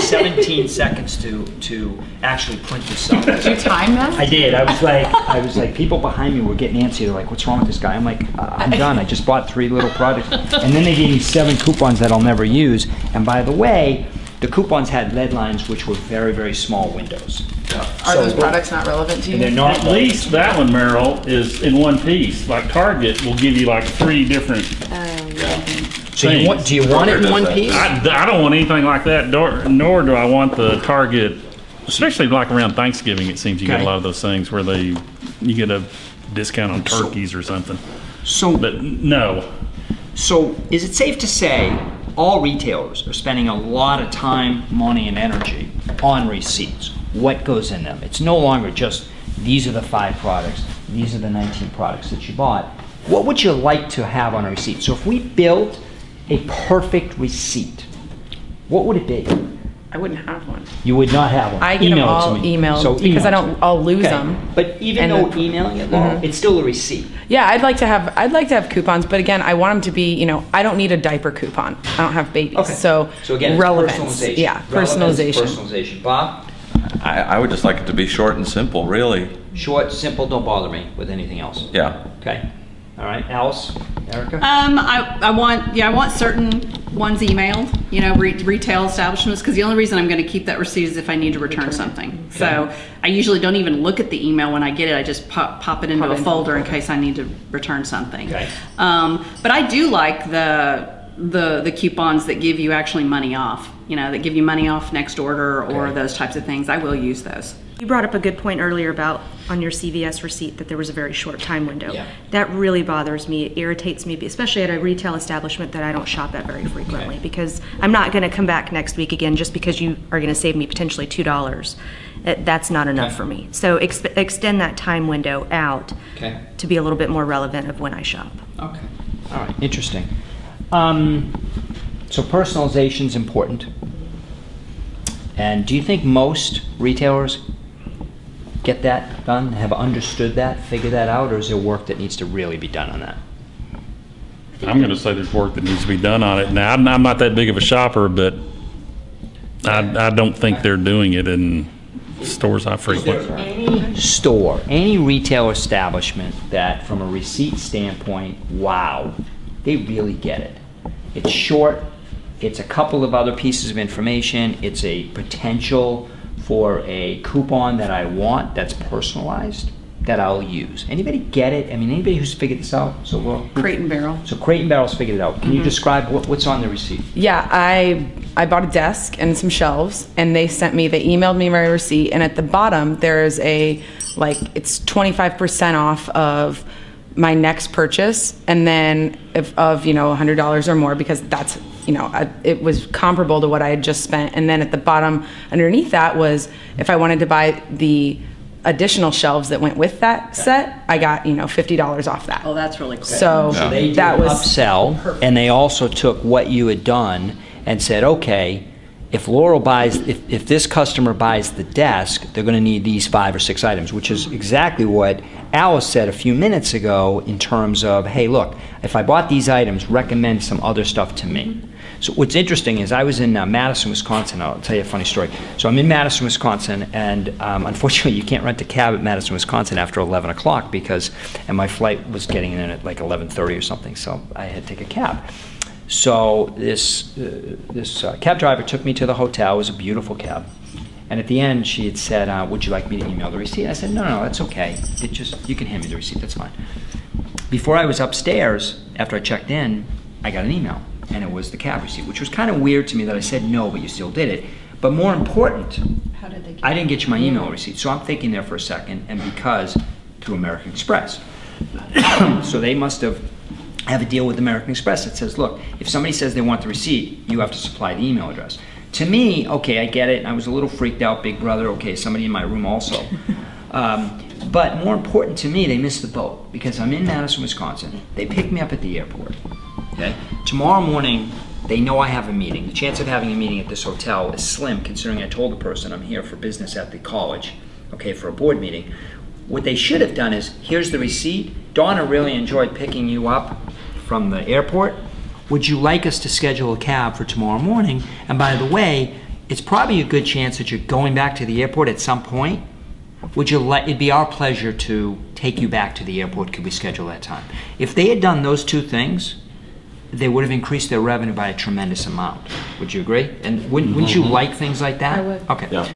17 seconds to actually print this up. Did you time that? I did. I was like, people behind me were getting antsy. They're like, "What's wrong with this guy?" I'm like, "I'm done. I just bought 3 little products." And then they gave me 7 coupons that I'll never use. And by the way, the coupons had lead lines, which were very, very small windows. Are those products not relevant to you? And they're not. At least that one, Merrill, is in one piece. Like Target will give you like 3 different. So do you want it in one piece? I don't want anything like that, nor do I want the Target, especially like around Thanksgiving. It seems you get a lot of those things where you get a discount on turkeys or something. But no. So is it safe to say all retailers are spending a lot of time, money, and energy on receipts? What goes in them? It's no longer just these are the 5 products, these are the 19 products that you bought. What would you like to have on a receipt? So if we built a perfect receipt, what would it be? I wouldn't have one. You would not have one. I get them all emailed because I'll lose them. But even though emailing it, Laurel, it's still a receipt. Yeah, I'd like to have coupons, but again, I want them to be, I don't need a diaper coupon. I don't have babies. Okay. So again, relevance. Personalization. Yeah, personalization. Personalization. Bob? I would just like it to be short and simple, really. Short, simple, don't bother me with anything else. Yeah. Okay. All right, Alice, Erica? I want certain ones emailed, retail establishments, because the only reason I'm going to keep that receipt is if I need to return something. Okay. So I usually don't even look at the email when I get it. I just pop it into a folder in case I need to return something. Okay. But I do like the coupons that give you actually money off, that give you money off next order or those types of things. I will use those. You brought up a good point earlier about on your CVS receipt that there was a very short time window. Yeah. That really bothers me. It irritates me, especially at a retail establishment that I don't shop at very frequently, because I'm not going to come back next week again just because you are going to save me potentially $2. That's not enough for me. So extend that time window out to be a little bit more relevant of when I shop. Okay. All right. Interesting. So personalization is important. And do you think most retailers get that done, have understood that, figured that out, or is there work that needs to really be done on that? I'm going to say there's work that needs to be done on it. Now, I'm not that big of a shopper, but I don't think they're doing it in stores I frequent. Is there any store, any retail establishment that from a receipt standpoint, wow, they really get it? It's short, it's a couple of other pieces of information, it's a potential for a coupon that I want that's personalized that I'll use. Anybody get it? I mean, anybody who's figured this out? So Crate and Barrel. So Crate and Barrel's figured it out. Can you describe what's on the receipt? Yeah, I bought a desk and some shelves, and they emailed me my receipt, and at the bottom there's it's 25% off of my next purchase, and then of $100 or more, because that's it was comparable to what I had just spent. And then at the bottom underneath that was if I wanted to buy the additional shelves that went with that set, I got $50 off that. Oh, that's really cool. So they did that was upsell, and they also took what you had done and said, okay, if Laurel buys, if this customer buys the desk, they're going to need these 5 or 6 items, which is exactly what Alice said a few minutes ago in terms of, hey, look, if I bought these items, recommend some other stuff to me. So what's interesting is I was in Madison, Wisconsin. I'll tell you a funny story. So I'm in Madison, Wisconsin, and unfortunately you can't rent a cab at Madison, Wisconsin after 11 o'clock and my flight was getting in at like 11:30 or something, so I had to take a cab. So this cab driver took me to the hotel. It was a beautiful cab. And at the end, she had said, would you like me to email the receipt? I said, no, that's okay. You can hand me the receipt, that's fine. Before I was upstairs, after I checked in, I got an email, and it was the cab receipt, which was kind of weird to me that I said no, but you still did it. But more important, I didn't get you my email receipt. So I'm thinking there for a second, and because through American Express. So they must have a deal with American Express that says, look, if somebody says they want the receipt, you have to supply the email address. To me, okay, I get it. I was a little freaked out, big brother. Okay, somebody in my room also. But more important to me, they missed the boat, because I'm in Madison, Wisconsin. They picked me up at the airport. Okay? Tomorrow morning, they know I have a meeting. The chance of having a meeting at this hotel is slim, considering I told the person I'm here for business at the college, okay, for a board meeting. What they should have done is, here's the receipt. Donna really enjoyed picking you up from the airport. Would you like us to schedule a cab for tomorrow morning? And by the way, it's probably a good chance that you're going back to the airport at some point. It'd be our pleasure to take you back to the airport, could we schedule that time? If they had done those two things, they would have increased their revenue by a tremendous amount. Would you agree? And wouldn't you like things like that? I would. Okay. Yeah.